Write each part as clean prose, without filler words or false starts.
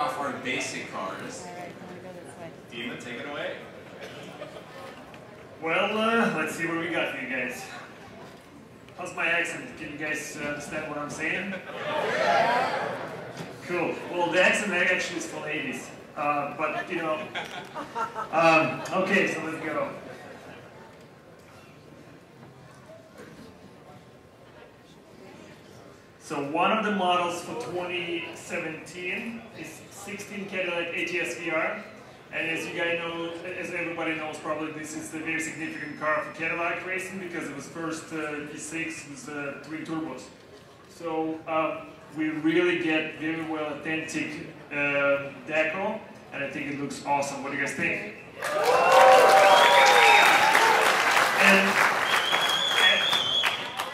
Off our basic cars. Demon, take it away. Well, let's see what we got for you guys. How's my accent? Can you guys understand what I'm saying? Cool. Well, the accent actually is for ladies. But, you know. Okay, so let's go. So one of the models for 2017 is 16 Cadillac ATS VR, and as you guys know, as everybody knows, probably this is a very significant car for Cadillac racing because it was first V6 with 3 turbos. So we really get very well authentic deco, and I think it looks awesome. What do you guys think? And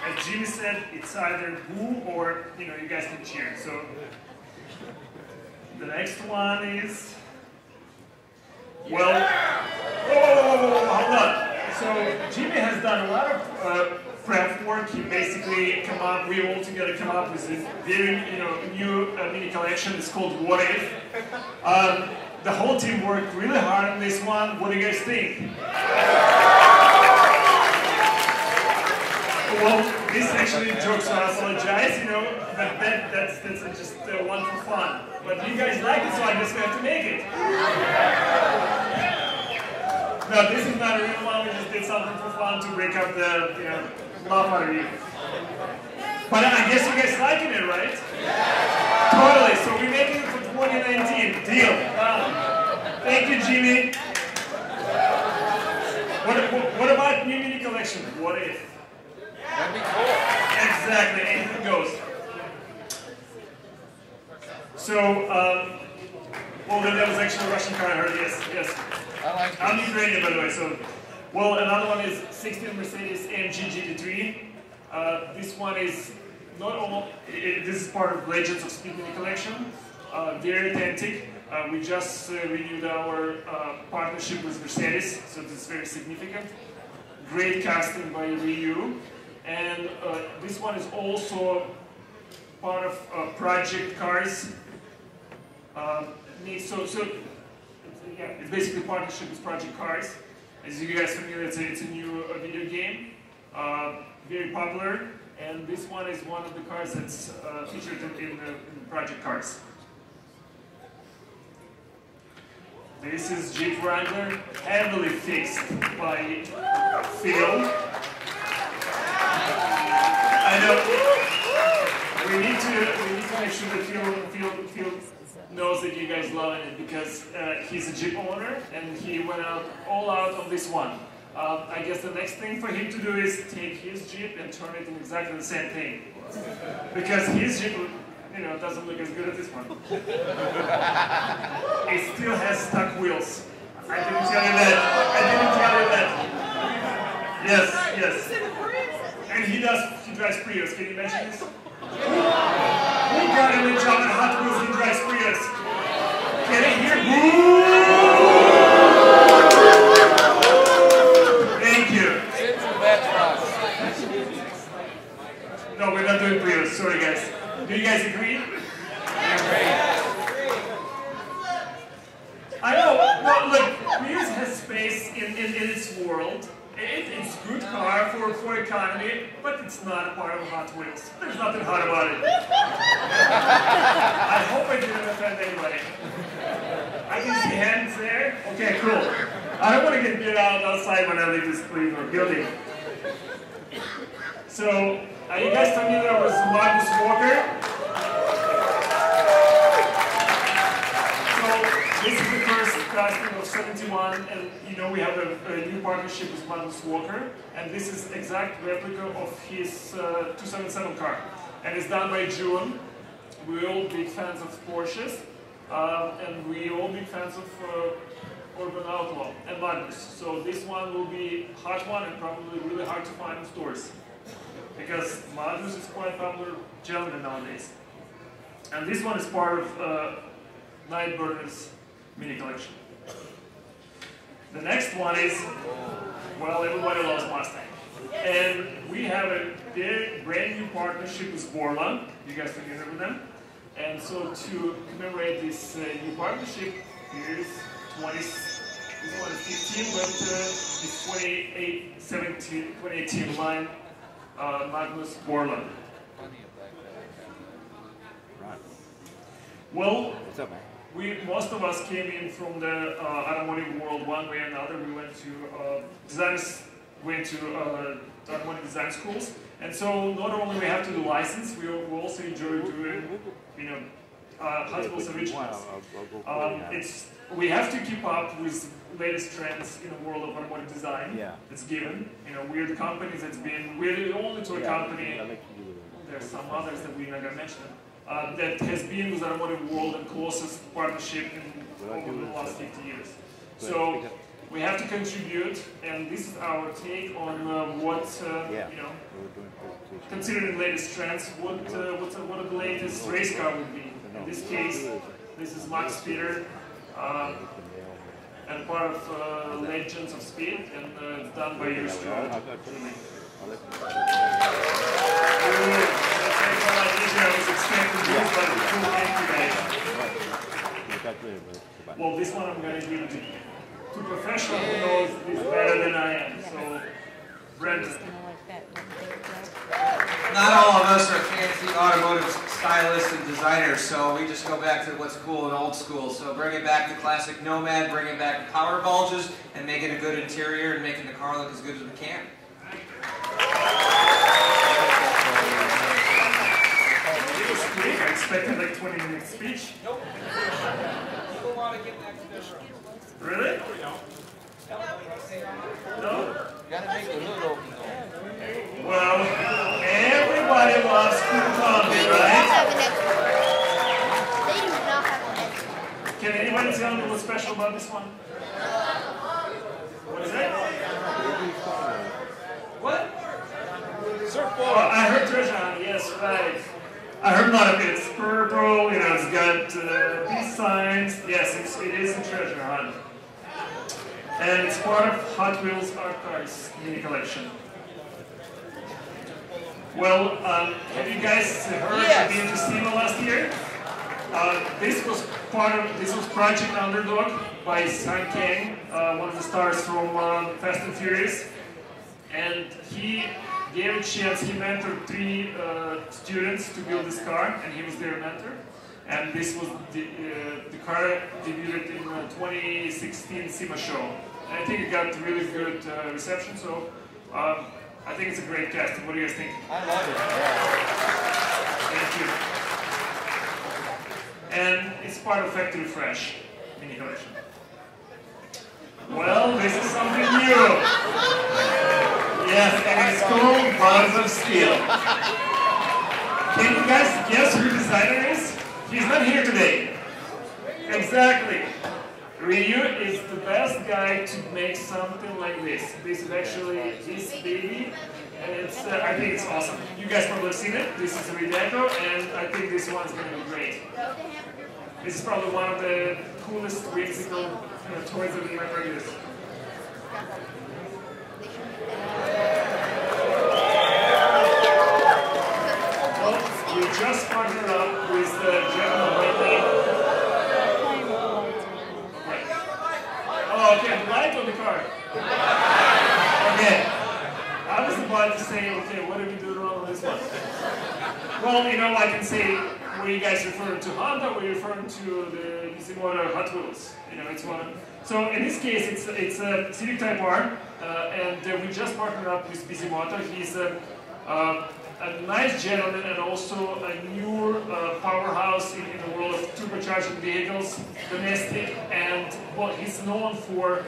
as Jimmy said, it's either boo or, you know, you guys can cheer. So the next one is, well, hold on. So Jimmy has done a lot of prep work. He basically we all together come up with this very, new mini collection. It's called What If. The whole team worked really hard on this one. What do you guys think? Well, this actually jokes, so I apologize, but that's just one for fun. But you guys like it, so I guess we have to make it. No, this is not a real one, we just did something for fun to break up the, laugh out of you. But I guess you guys liking it, right? Totally, so we're making it for 2019. Deal. Thank you, Jimmy. What about new mini collection? What if? That'd be cool. Exactly, anything goes. So, well, that was actually a Russian car, I heard, yes. I like it. I'm Ukrainian, by the way, so. Well, another one is 16 Mercedes-AMG GT3. This one is not all, this is part of Legends of Speed mini collection. Very authentic. We just renewed our partnership with Mercedes, so this is very significant. Great casting by Ryu. And this one is also part of PROCAR-CARS. It's basically a partnership with PROCAR-CARS. As you guys are familiar, it's a new video game, very popular. And this one is one of the cars that's featured in PROCAR-CARS. This is Jeep Wrangler, heavily fixed by Phil. I know. We need to make sure that Phil knows that you guys love it because he's a Jeep owner and he went all out on this one. I guess the next thing for him to do is take his Jeep and turn it into exactly the same thing. Because his Jeep, doesn't look as good as this one. It still has stuck wheels. I didn't tell you that. Yes. And he drives Prius. Can you imagine this? We got him a job at Hot Wheels, he drives Prius. Can I hear boo? Thank you. No, we're not doing Prius. Sorry, guys. Do you guys agree? I know. Well, look, Prius has space in its world. It's a good car for economy, but it's not a part of Hot Wheels. There's nothing hot about it. I hope I didn't offend anybody. I can see hands there. Okay, cool. I don't want to get beat out outside when I leave this building. So, are you guys familiar with Magnus Walker? This is the first casting of 71, and we have a new partnership with Magnus Walker, and this is exact replica of his 277 car, and it's done by June. We're all big fans of Porsches, and we're all big fans of Urban Outlaw and Magnus. So this one will be a hot one and probably really hard to find in stores, because Magnus is quite popular gentleman nowadays. And this one is part of Nightburner's mini collection. The next one is, well, everybody loves Mustang. And we have a brand new partnership with Borla. You guys familiar with them? And so to commemorate this new partnership, here's 2015, but it's 2018 line Magnus Borland. Well, what's up, man? Most of us came in from the automotive world one way or another. We went to designers went to automotive design schools, and so not only we have to do license, we also enjoy doing, you know, Hot Wheels originals. We have to keep up with latest trends in the world of automotive design. Yeah. It's given. You know, we're the companies that's been, we're the only toy company. There's some others that we're not gonna mention. That has been with the automotive world and closest partnership over the last 50 years. So we have to contribute, and this is our take on what you know, considering the latest trends, what the latest race car would be. In this case, this is Max Speeder, and part of Legends of Speed, and it's done by EUROSPEED. I was expecting this, but it's too late today. Well, this one I'm going to give to professional who knows this better than I am. So, Brent. Not all of us are fancy automotive stylists and designers, so we just go back to what's cool and old school. So bringing back the classic Nomad, bringing back the power bulges, and making a good interior and making the car look as good as we can. I expected like 20-minute speech. Nope. People want to get back to their room. Really? No? Gotta make the hood open though. Well, everybody loves cool comedy, right? Can anybody tell me what's special about this one? What is it? What? Oh, I heard treasure hunt, yes, right. I heard a lot of it. It's purple, you know, it's got peace signs. Yes, it is a treasure hunt. And it's part of Hot Wheels Cars mini collection. Well, have you guys heard of being to SEMA last year? This was Project Underdog by San Kang, one of the stars from Fast and Furious. And he gave a chance, he mentored 3 students to build this car, and he was their mentor. And this was the car debuted in 2016 SEMA show. And I think it got really good reception, so I think it's a great casting. What do you guys think? I love it. Thank you. And it's part of Factory Fresh mini collection. Well, this is something new. Yes, and it's called Buns of Steel. Can you guys guess who the designer is? He's not here today. Exactly. Ryu is the best guy to make something like this. This is actually his baby, and it's, I think it's awesome. You guys probably have seen it. This is a redeco, and I think this one's going to be great. This is probably one of the coolest whimsical toys that we ever produced. Well, we just partnered up with the gentleman right there. Oh, okay, the light on the car. Okay. I was about to say, okay, what did we do wrong with this one? Well, you know, I can say, were you guys referring to Honda, or were you referring to the Bisimoto Hot Wheels? You know, it's one. So in this case, it's a Civic Type R, and we just partnered up with Bisimoto. He's a nice gentleman and also a new powerhouse in the world of turbocharged vehicles, domestic, and well, he's known for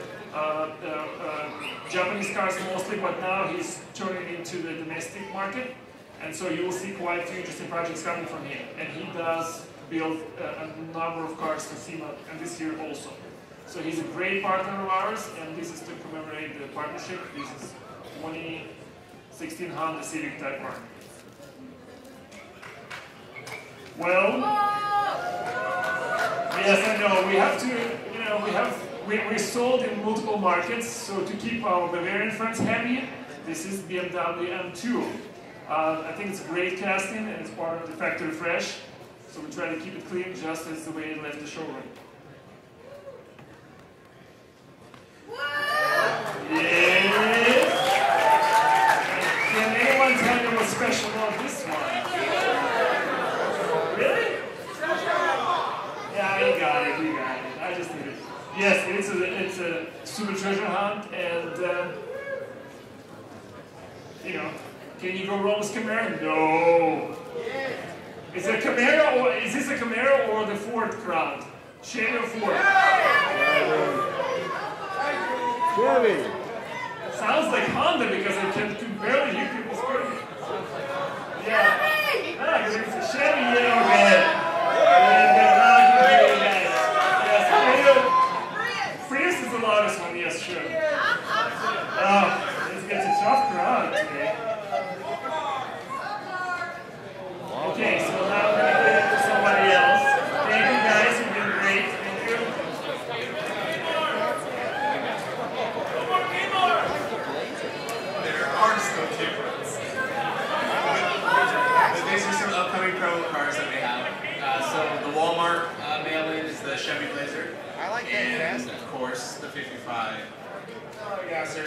Japanese cars mostly, but now he's turning into the domestic market. And so you will see quite a few interesting projects coming from him. And he does build a number of cars for SEMA, and this year also. So he's a great partner of ours, and this is to commemorate the partnership. This is 2016 Honda Civic Type R. Well, yes, I know, we have to, you know, we're sold in multiple markets, so to keep our Bavarian friends happy, this is BMW M2. I think it's a great casting, and it's part of the Factory Fresh. So we try to keep it clean just as the way it left the showroom. Yes! Can anyone tell me what's special about this one? Really? Yeah, you got it, you got it. I just did it. Yes, it's a super treasure hunt, and you know, can you go wrong with Camaro? No. Is it a Camaro, or is this a Camaro or the Ford crowd? Chevy or Ford? Chevy. Sounds like Honda because I can barely hear people screaming. Yeah. Ah, because it's a Chevy, yeah, okay. Prius is the loudest one, yes, sure. Oh, it's a tough crowd today. Okay, so now I'm going to give it to somebody else. Thank you guys, you've been great. Thank you. There are still difference. But these are some upcoming promo cars that we have. So the Walmart mail-in is the Chevy Blazer. I like that And fast. of course, the 55. Oh, yeah, sir.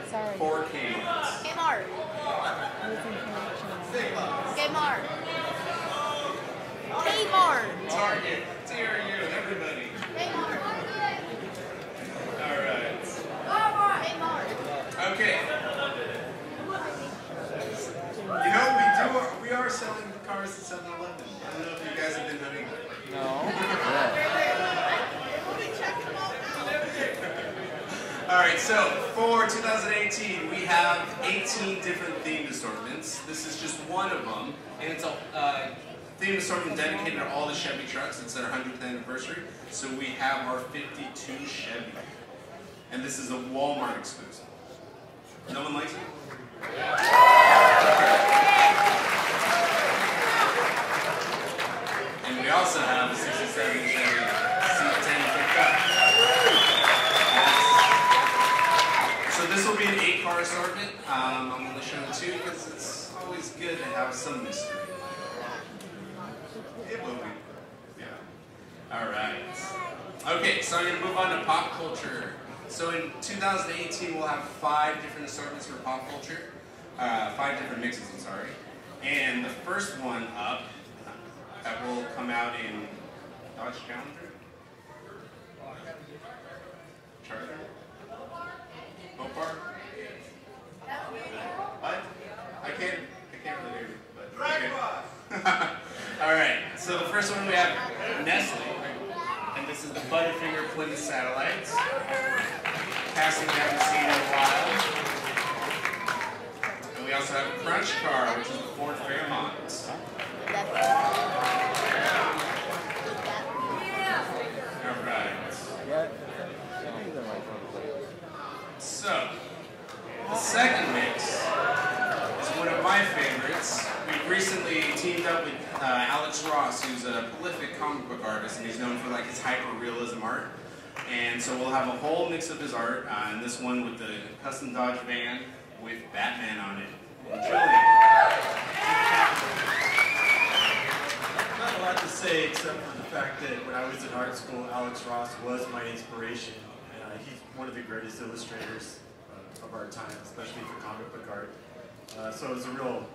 Sorry. 4K. Kmart. Kmart. Kmart. Target. TRU. Everybody. Alright. Kmart. Okay. You know, we are selling cars at 7-Eleven. I don't know if you guys have been hunting. No. Alright, so for 2018, we have 18 different themed assortments. This is just one of them, and it's a themed assortment dedicated to all the Chevy trucks. It's their 100th anniversary, so we have our 52 Chevy. And this is a Walmart exclusive. No one likes it? And we also have a 67 Chevy C10 pickup. So this will be an 8-car assortment. I'm only showing 2 because it's always good to have some mystery. It will be. Yeah. Alright. Okay, so I'm going to move on to pop culture. So in 2018, we'll have 5 different assortments for pop culture. 5 different mixes, I'm sorry. And the first one up, that will come out in Dodge Challenger? Charger? Mopar? What? I can't really hear you, but okay. Alright, so the first one we have Nestle. And this is the Butterfinger Plymouth Satellites. Casting we haven't seen in a while. And we also have a Crunch Car, which is the Ford Fairmont. Alright. So, the second mix is one of my favorites. We've recently teamed up with Alex Ross, who's a prolific comic book artist, and he's known for like his hyper-realism art. And so we'll have a whole mix of his art, and this one with the custom Dodge van with Batman on it. Enjoy. Not a lot to say except for the fact that when I was in art school, Alex Ross was my inspiration. He's one of the greatest illustrators of our time, especially for comic book art. So it was a real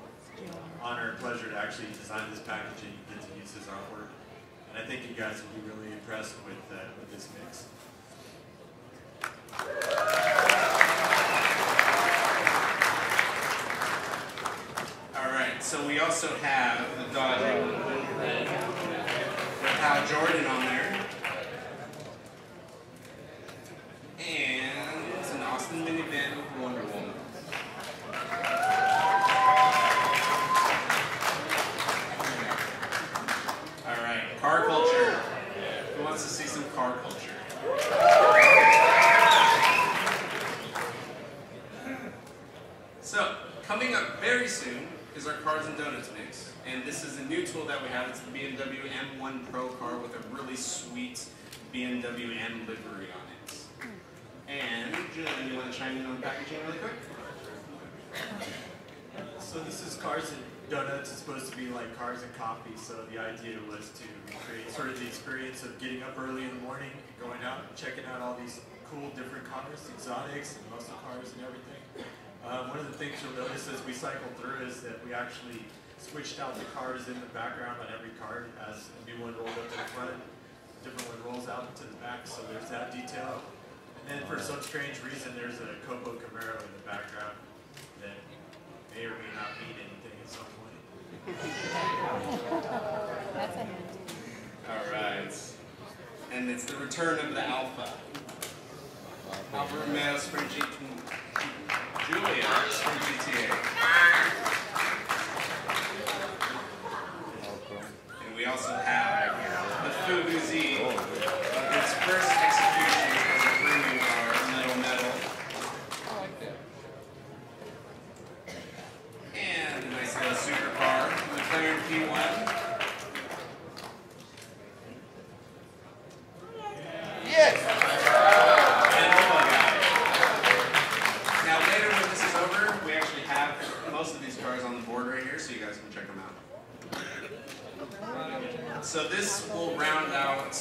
honor and pleasure to actually design this packaging and get to use his artwork. And I think you guys will be really impressed with this mix. Alright, so we also have the Dodge with Hal Jordan on there. And it's an Austin minivan with Wonder Woman. Alright, car culture. Who wants to see some car culture? So, coming up very soon is our Cars and Donuts mix. And this is a new tool that we have. It's the BMW M1 Pro car with a really sweet BMW M livery on it. And Julian, you want to chime in on the packaging really quick? So this is Cars donuts is supposed to be like cars and coffee, so the idea was to create sort of the experience of getting up early in the morning, going out and checking out all these cool different cars, exotics and muscle cars and everything. One of the things you'll notice as we cycle through is that we actually switched out the cars in the background on every card as a new one rolled up to the front, a different one rolls out to the back, so there's that detail. And then for some strange reason, there's a Copo Camaro in the background that may or may not mean anything at some point. That's a All right. And it's the return of the Alpha. Alfa Romeo Sprint Giulia Sprint GTA. And we also have the Fugu Z, its first execution as a premium car, metal. And a nice little supercar, the McLaren P1. So this will round out,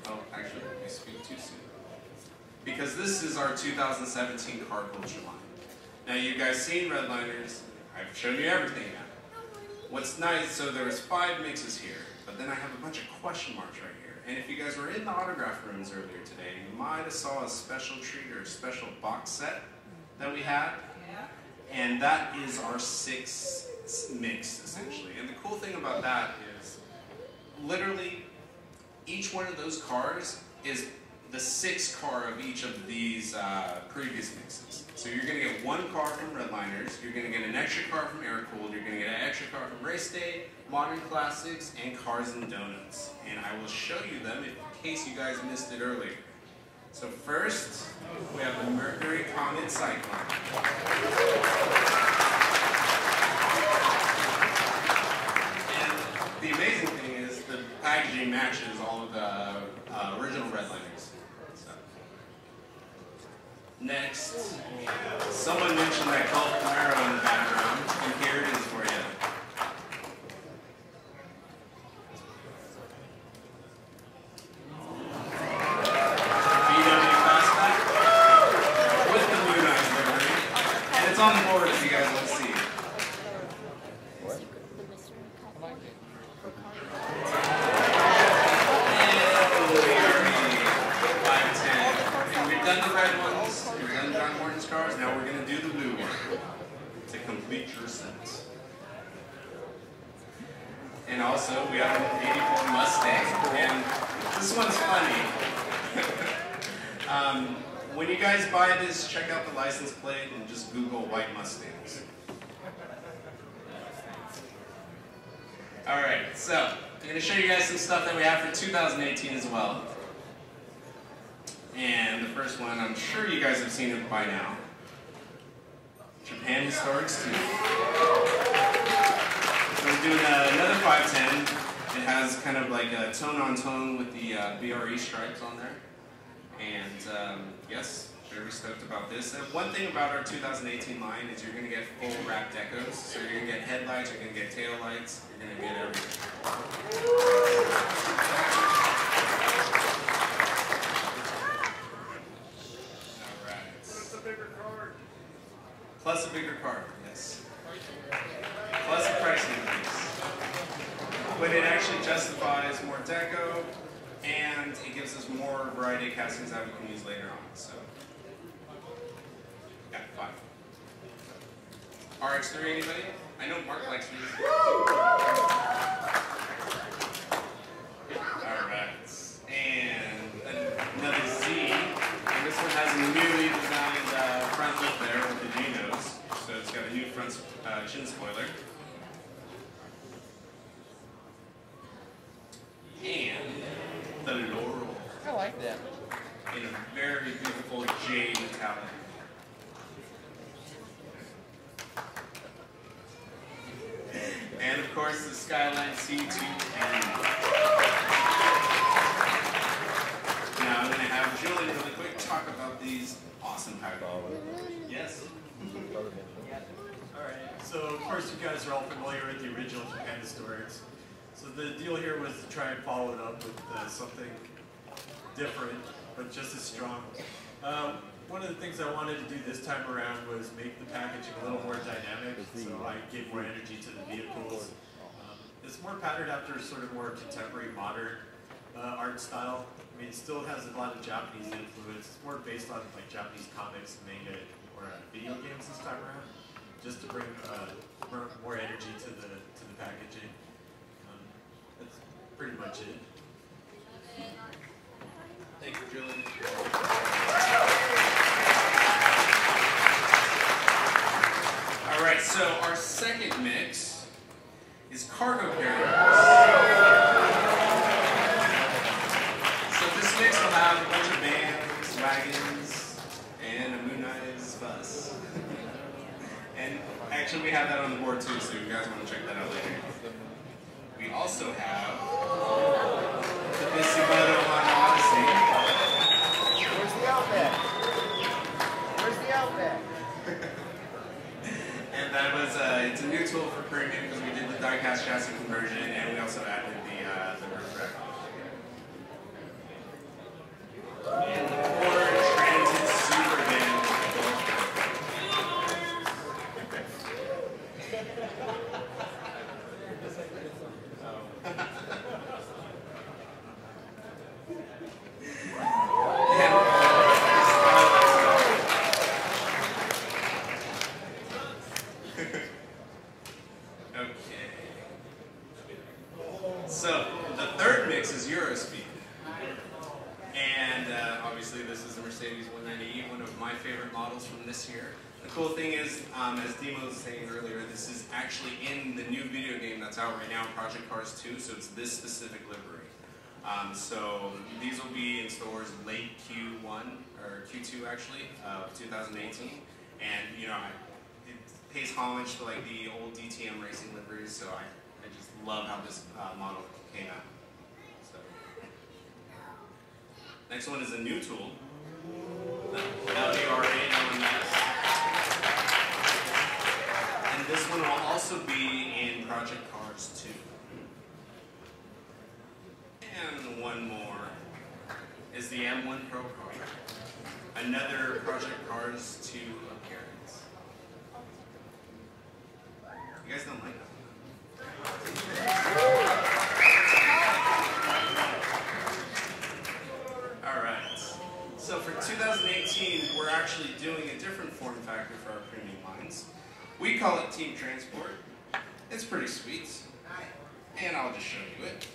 oh actually I speak too soon, because this is our 2017 car culture line. Now you guys seen Redliners, I've shown you everything now. What's nice, so there was 5 mixes here, but then I have a bunch of question marks right here. And if you guys were in the autograph rooms earlier today, you might have saw a special treat or a special box set that we had. And that is our 6th mix essentially. And the cool thing about that is literally, each one of those cars is the 6th car of each of these previous mixes. So you're going to get 1 car from Redliners, you're going to get an extra car from Air Cooled, you're going to get an extra car from Race Day, Modern Classics, and Cars and Donuts. And I will show you them in case you guys missed it earlier. So first, we have the Mercury Comet Cyclone. The amazing thing is the packaging matches all of the original Redliners. So. Next, someone mentioned that Gulf Camaro in the background, and here it is for you. VW Fastback with the Blue Knight livery, and it's on the board if you guys want to see. Cars. Now we're going to do the blue one to complete your set. And also we have an 84 Mustang, and this one's funny. When you guys buy this, check out the license plate and just Google white Mustangs. Alright, so I'm going to show you guys some stuff that we have for 2018 as well. And the first one, I'm sure you guys have seen it by now. Japan Historics 2. So we're doing another 510. It has kind of like a tone-on-tone with the BRE stripes on there. And yes, very stoked about this. And one thing about our 2018 line is you're going to get full wrap decos. So you're going to get headlights, you're going to get tail lights, you're going to get everything. Plus a bigger car, yes. Plus a price increase. But it actually justifies more deco, and it gives us more variety of castings that we can use later on. So, got 5. RX-3, anybody? I know Mark likes these. Alright. And another Z. And this one has a newly designed front lip there with the G-nose. So it's got a new front chin spoiler. And the Laurel. I like that. In a very beautiful jade metallic. And of course the Skyline C210. Now I'm going to have Julie really quick talk about these awesome power. Yes? Alright, so of course you guys are all familiar with the original Japan Historics. So the deal here was to try and follow it up with something different, but just as strong. One of the things I wanted to do this time around was make the packaging a little more dynamic, so I gave more energy to the vehicles. It's more patterned after sort of more contemporary, modern art style. I mean, it still has a lot of Japanese influence. It's more based on like Japanese comics, manga, or video games this time around, just to bring more energy to the packaging. That's pretty much it. Thank you, Julian. All right, so our second mix is cargo carriers. So this mix will have a bunch of vans, wagons, and a moonized bus. And actually we have that on the board too, so if you guys want to check that out later. We also have the SUBARU on Odyssey. Where's the Outback? Where's the Outback? And that was, it's a new tool for premium because we did the die-cast chassis conversion and we also added the roof rack. And the Ford Transit Super Van. So, the third mix is EUROSPEED. And obviously this is the Mercedes 190E, one of my favorite models from this year. The cool thing is, as Dimo was saying earlier, this is actually in the new video game that's out right now, Project Cars 2, so it's this specific livery. So these will be in stores late Q1, or Q2 actually, of 2018. And you know, it pays homage to like the old DTM racing liveries, so I just love how this model came out. So, next one is a new tool, the WRA-CARS. And this one will also be in Project Cars 2. And one more is the M1 PROCAR, another Project Cars 2 appearance. You guys don't like that? Alright, so for 2018, we're actually doing a different form factor for our premium lines. We call it Team Transport. It's pretty sweet. And I'll just show you it.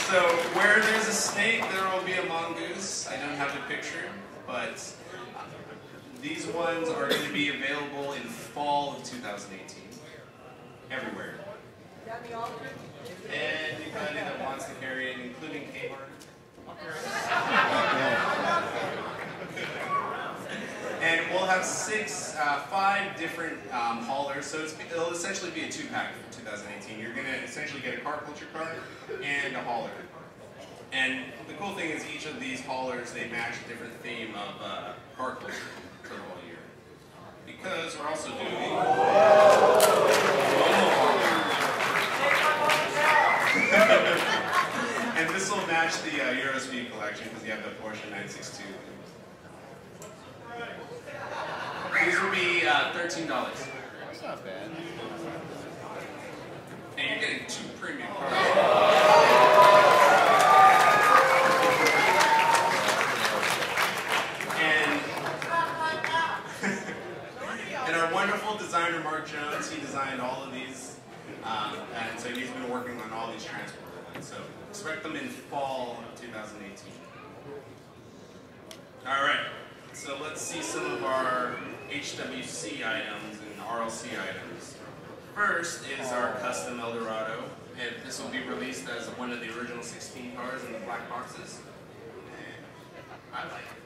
So where there's a snake, there will be a mongoose. I don't have a picture, but these ones are going to be available in fall of 2018. Everywhere. Anybody that wants to carry it, including CAMARO. And we'll have 5 different haulers, so it'll essentially be a 2-pack for 2018. You're going to essentially get a car culture car and a hauler. And the cool thing is each of these haulers, they match a different theme of car culture for the whole year. Because we're also doing and this will match the EUROSPEED collection because you have the Porsche 962. These will be $13. That's not bad. And you're getting 2 premium cars. And our wonderful designer, Mark Jones, he designed all of these. And so he's been working on all these transport lines. So expect them in fall of 2018. All right. So let's see some of our HWC items and RLC items. First is our custom Eldorado, and this will be released as one of the original 16 cars in the black boxes. And I like it.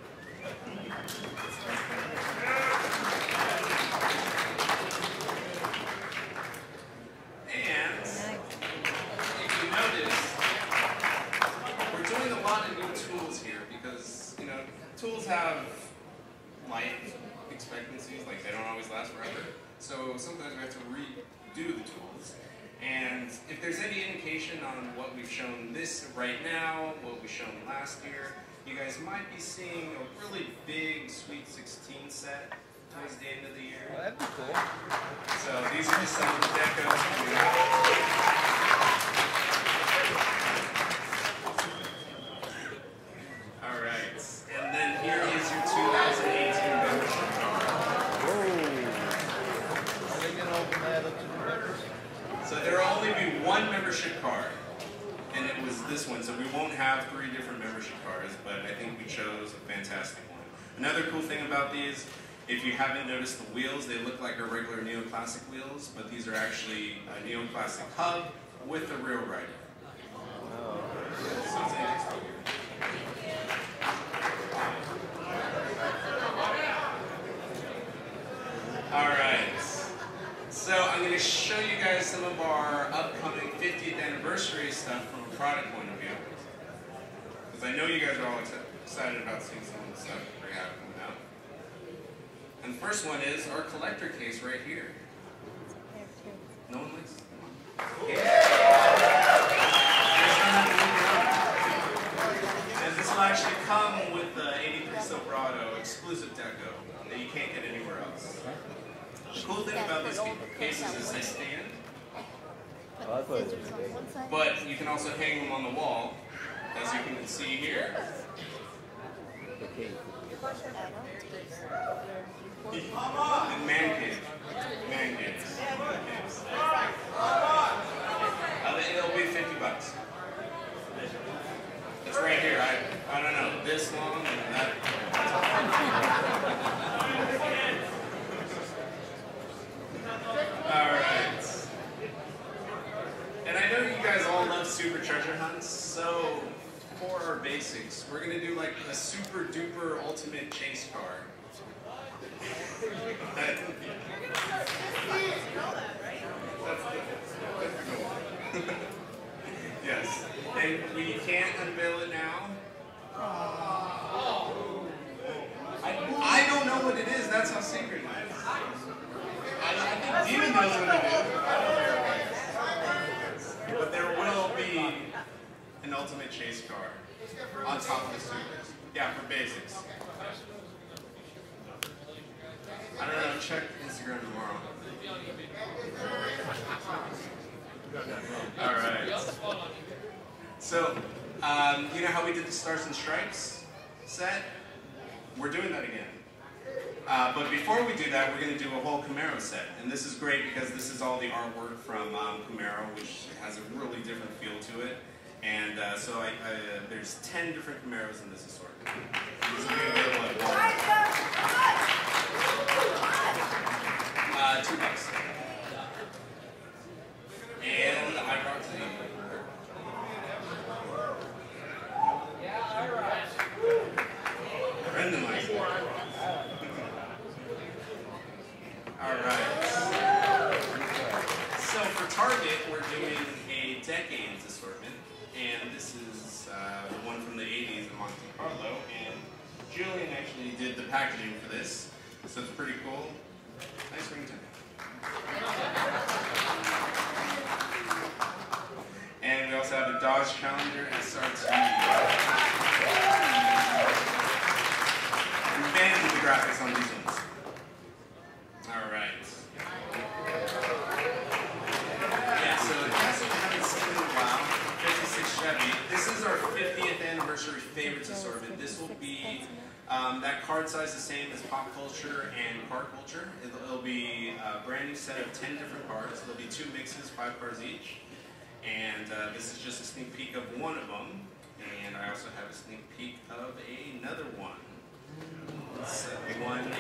And if you tools have life expectancies, like they don't always last forever. So sometimes we have to redo the tools. And if there's any indication on what we've shown this right now, what we've shown last year, you guys might be seeing a really big Sweet 16 set towards the end of the year. Well, that'd be cool. So these are just some of the decos. All right, and then here is your 2018 membership card. Whoa. Are they going to open that up to the members? So there will only be one membership card, and it was this one. So we won't have 3 different membership cards, but I think we chose a fantastic one. Another cool thing about these, if you haven't noticed the wheels, they look like our regular neoclassic wheels, but these are actually a neoclassic hub with a rear rider. So it's interesting. All right. So I'm going to show you guys some of our upcoming 50th anniversary stuff from a product point of view. Because I know you guys are all excited about seeing some of the stuff we have coming out. And the first one is our collector case right here. No one likes it? And this will actually come with the 83 Silverado exclusive deco that you can't get anywhere else. The cool thing about these cases is they stand, but you can also hang them on the wall, as you can see here. And man cave. It'll be $50. It's right here. I don't know, this long and that. Alright. And I know you guys all love super treasure hunts, so for our basics, we're going to do like a super duper ultimate chase car. That's yes. And we can't unveil it now. I don't know what it is. That's how secret it is. I think Demon knows what it is. But there will be an ultimate chase car on top of the supers. Yeah, for basics. I don't know. Check Instagram tomorrow. All right. So, you know how we did the Stars and Stripes set? We're doing that again. But before we do that, we're going to do a whole CAMARO set. And this is great because this is all the artwork from CAMARO, which has a really different feel to it. And so there's 10 different CAMAROs in this assortment. This will be available at Walmart. $2. And I brought to you. Randomized. Alright. So for Target, we're doing a decades assortment. And this is the one from the 80s, the Monte Carlo. And Julian actually did the packaging for this. So it's pretty cool. Nice ringtone. And we also have a Dodge Challenger SRT. And man, did the graphics on these ones. Alright. Yeah, so in case you haven't seen it in a while, 56 Chevy. This is our 50th anniversary favorites assortment. This will be that card size the same as Pop Culture and Car Culture. It'll be a brand new set of 10 different cards. There'll be 2 mixes, 5 cards each. And this is just a sneak peek of one of them. And I also have a sneak peek of another one. It's 180.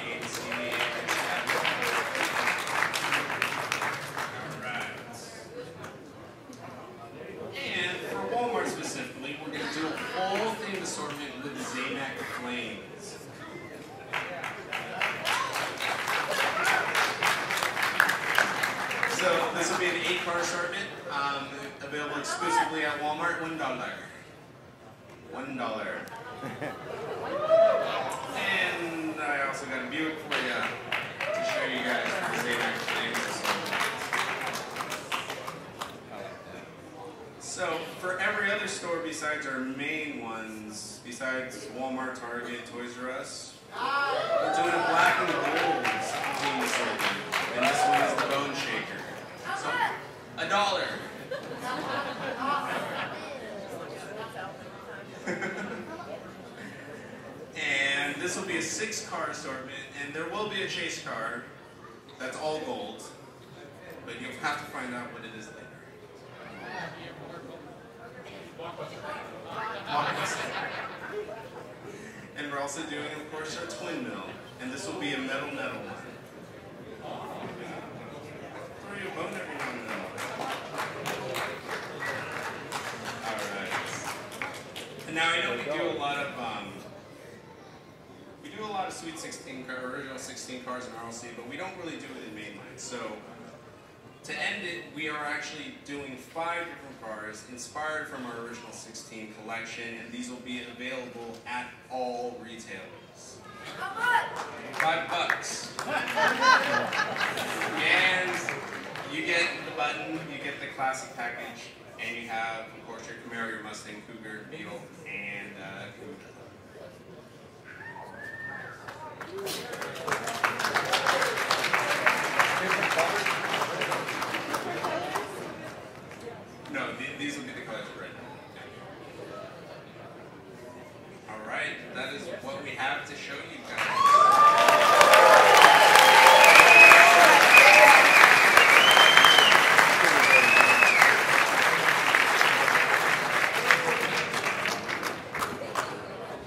Alright. And for Walmart specifically, we're going to do a whole theme assortment with Zamac Flames. So this will be an 8-car assortment, available exclusively at Walmart, $1. $1. besides Walmart, Target, Toys R Us, we're doing a black and gold team assortment. And this one is the Bone Shaker. So, $1. And this will be a 6-car assortment, and there will be a chase car that's all gold, but you'll have to find out what it is later. And we're also doing, of course, our twin mill, and this will be a metal one. Throw you a bone every now and then. Alright. And now I know we do a lot of Sweet 16 car, original 16 cars in RLC, but we don't really do it in mainline. So to end it, we are actually doing 5 different cars inspired from our original 16 collection, and these will be available at all retailers. $5. And you get the button, you get the classic package, and you have, of course, your Camaro, your Mustang, Cougar, Beetle, and Cougar. No, these will be the colors right now. Alright, that is what we have to show you guys.